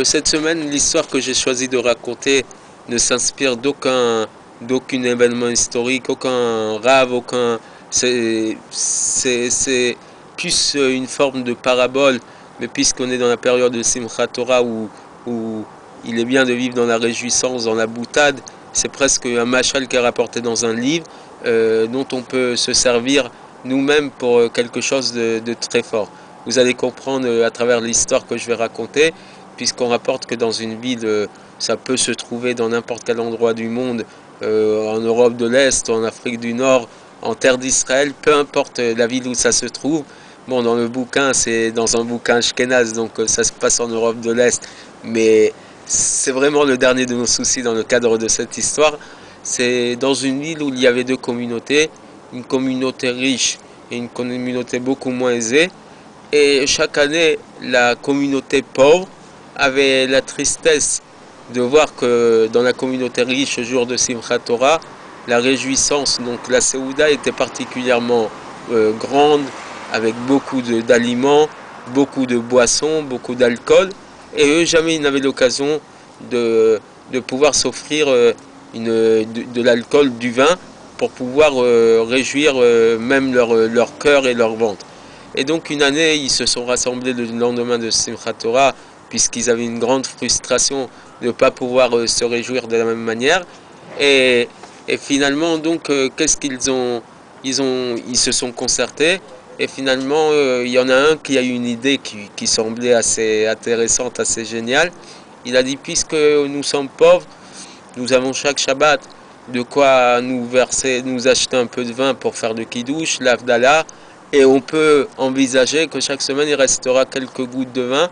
Cette semaine, l'histoire que j'ai choisi de raconter ne s'inspire d'aucun événement historique, aucun rave, aucun. C'est plus une forme de parabole, mais puisqu'on est dans la période de Simchat Torah où il est bien de vivre dans la réjouissance, dans la boutade, c'est presque un machal qui est rapporté dans un livre dont on peut se servir nous-mêmes pour quelque chose de très fort. Vous allez comprendre à travers l'histoire que je vais raconter, puisqu'on rapporte que dans une ville, ça peut se trouver dans n'importe quel endroit du monde, en Europe de l'Est, en Afrique du Nord, en terre d'Israël, peu importe la ville où ça se trouve. Bon, dans le bouquin, c'est dans un bouquin ashkénaze, donc ça se passe en Europe de l'Est, mais c'est vraiment le dernier de nos soucis dans le cadre de cette histoire. C'est dans une ville où il y avait deux communautés, une communauté riche et une communauté beaucoup moins aisée. Et chaque année, la communauté pauvre avait la tristesse de voir que dans la communauté riche, au jour de Simchat Torah, la réjouissance, donc la Séouda, était particulièrement grande, avec beaucoup d'aliments, beaucoup de boissons, beaucoup d'alcool. Et eux, jamais ils n'avaient l'occasion de pouvoir s'offrir de l'alcool, du vin, pour pouvoir réjouir même leur cœur et leur ventre. Et donc une année, ils se sont rassemblés le lendemain de Simchat Torah, puisqu'ils avaient une grande frustration de ne pas pouvoir se réjouir de la même manière. Et finalement, donc, qu'est-ce qu'ils ont ils se sont concertés. Et finalement, il y en a un qui a eu une idée qui semblait assez intéressante, assez géniale. Il a dit, puisque nous sommes pauvres, nous avons chaque Shabbat de quoi nous acheter un peu de vin pour faire le kiddush, l'avdallah, et on peut envisager que chaque semaine il restera quelques gouttes de vin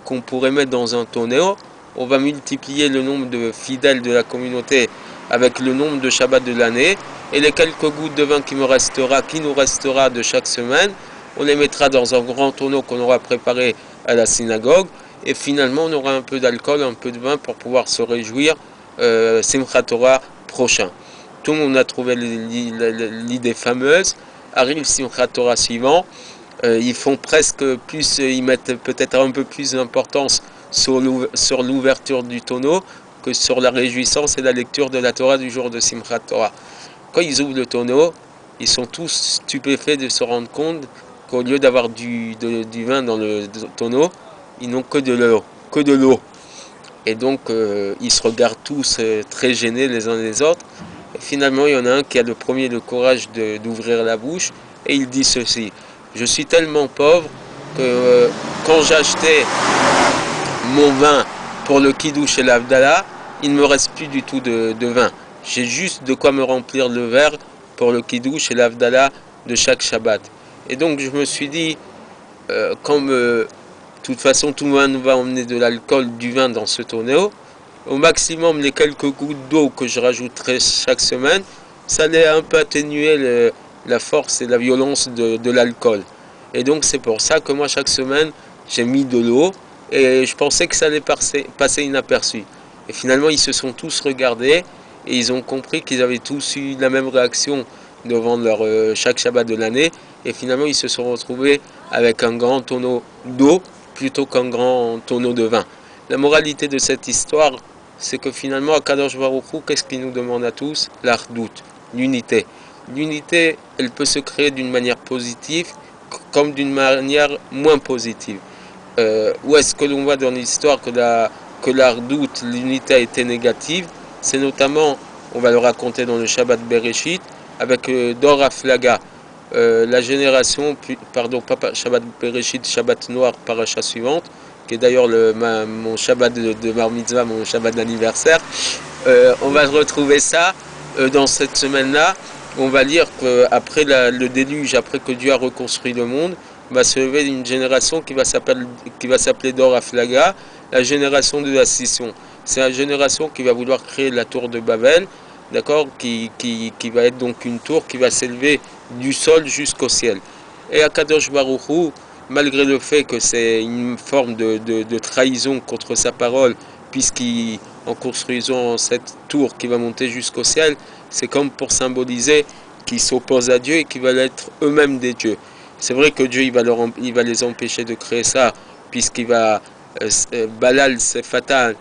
qu'on pourrait mettre dans un tonneau. On va multiplier le nombre de fidèles de la communauté avec le nombre de Shabbat de l'année, et les quelques gouttes de vin qui nous restera de chaque semaine, on les mettra dans un grand tonneau qu'on aura préparé à la synagogue, et finalement on aura un peu d'alcool, un peu de vin pour pouvoir se réjouir Simchat Torah prochain. Tout le monde a trouvé l'idée fameuse. Arrive Simchat Torah suivant, ils font presque plus, ils mettent peut-être un peu plus d'importance sur l'ouverture du tonneau que sur la réjouissance et la lecture de la Torah du jour de Simchat Torah. Quand ils ouvrent le tonneau, ils sont tous stupéfaits de se rendre compte qu'au lieu d'avoir du vin dans le tonneau, ils n'ont que de l'eau. Et donc ils se regardent tous très gênés les uns les autres. Et finalement, il y en a un qui a le premier le courage d'ouvrir la bouche, et il dit ceci: je suis tellement pauvre que quand j'achetais mon vin pour le kiddush et l'avdallah, il ne me reste plus du tout de vin. J'ai juste de quoi me remplir le verre pour le kiddush et l'avdallah de chaque Shabbat. Et donc je me suis dit, comme de toute façon tout le monde va emmener de l'alcool, du vin dans ce tonneau, au maximum les quelques gouttes d'eau que je rajouterai chaque semaine, ça allait un peu atténuer la force et la violence de l'alcool. Et donc c'est pour ça que moi chaque semaine j'ai mis de l'eau, et je pensais que ça allait passer inaperçu. Et finalement ils se sont tous regardés et ils ont compris qu'ils avaient tous eu la même réaction devant chaque Shabbat de l'année, et finalement ils se sont retrouvés avec un grand tonneau d'eau plutôt qu'un grand tonneau de vin. La moralité de cette histoire, c'est que finalement, Akadosh Baruch Hu, qu'est-ce qu'il nous demande à tous? L'Ardout, l'unité. L'unité, elle peut se créer d'une manière positive comme d'une manière moins positive. Où est-ce que l'on voit dans l'histoire que l'Ardout, l'unité a été négative? C'est notamment, on va le raconter dans le Shabbat Bereshit, avec Dor Aflaga, la génération, pardon, pas Shabbat Bereshit, Shabbat Noir, paracha suivante, qui est d'ailleurs mon Shabbat de Bar Mitzvah, mon Shabbat d'anniversaire. On va retrouver ça dans cette semaine-là. On va lire qu'après le déluge, après que Dieu a reconstruit le monde, va se lever une génération qui va s'appeler Dor Aflaga, la génération de la scission. C'est la génération qui va vouloir créer la tour de Babel, d'accord, qui va être donc une tour qui va s'élever du sol jusqu'au ciel. Et Akadosh Baruch Hu, malgré le fait que c'est une forme de trahison contre sa parole, puisqu'en construisant cette tour qui va monter jusqu'au ciel, c'est comme pour symboliser qu'ils s'opposent à Dieu et qu'ils veulent être eux-mêmes des dieux. C'est vrai que Dieu il va les empêcher de créer ça, puisqu'il va Balal Sefatan,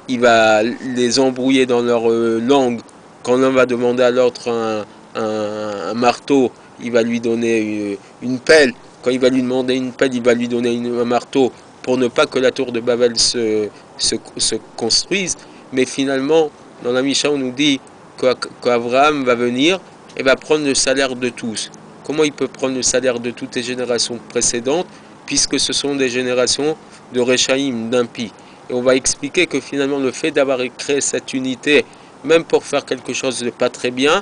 il va les embrouiller dans leur langue. Quand l'un va demander à l'autre un marteau, il va lui donner une pelle. Quand il va lui demander une pelle, il va lui donner un marteau pour ne pas que la tour de Babel se construise. Mais finalement, dans la Mishnah, on nous dit qu'Abraham va venir et va prendre le salaire de tous. Comment il peut prendre le salaire de toutes les générations précédentes, puisque ce sont des générations de Réchaïm, d'impies. Et on va expliquer que finalement le fait d'avoir créé cette unité, même pour faire quelque chose de pas très bien,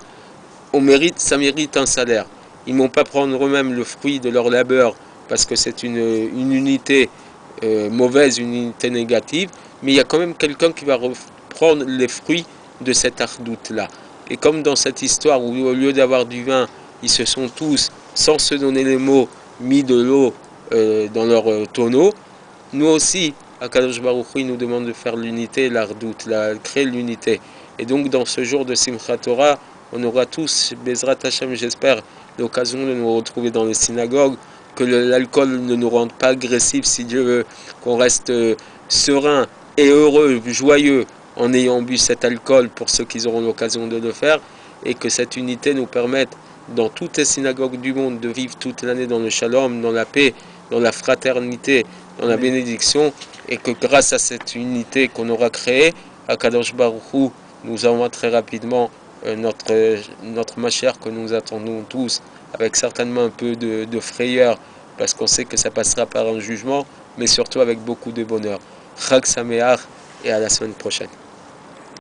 ça mérite un salaire. Ils ne vont pas prendre eux-mêmes le fruit de leur labeur, parce que c'est une unité mauvaise, une unité négative, mais il y a quand même quelqu'un qui va reprendre les fruits de cette ardoute-là. Et comme dans cette histoire où au lieu d'avoir du vin, ils se sont tous, sans se donner les mots, mis de l'eau dans leur tonneau, nous aussi, Akadosh Baruch Hu, il nous demande de faire l'unité, l'ardoute, créer l'unité. Et donc dans ce jour de Simchat Torah, on aura tous, Bezrat Hashem, j'espère, l'occasion de nous retrouver dans les synagogues, que l'alcool ne nous rende pas agressifs, si Dieu veut, qu'on reste serein et heureux, joyeux, en ayant bu cet alcool pour ceux qui auront l'occasion de le faire, et que cette unité nous permette, dans toutes les synagogues du monde, de vivre toute l'année dans le shalom, dans la paix, dans la fraternité, dans la bénédiction, et que grâce à cette unité qu'on aura créée, Akadosh Baruch Hu nous envoie très rapidement notre Mashiach que nous attendons tous, avec certainement un peu de frayeur, parce qu'on sait que ça passera par un jugement, mais surtout avec beaucoup de bonheur. Chag Sameach et à la semaine prochaine.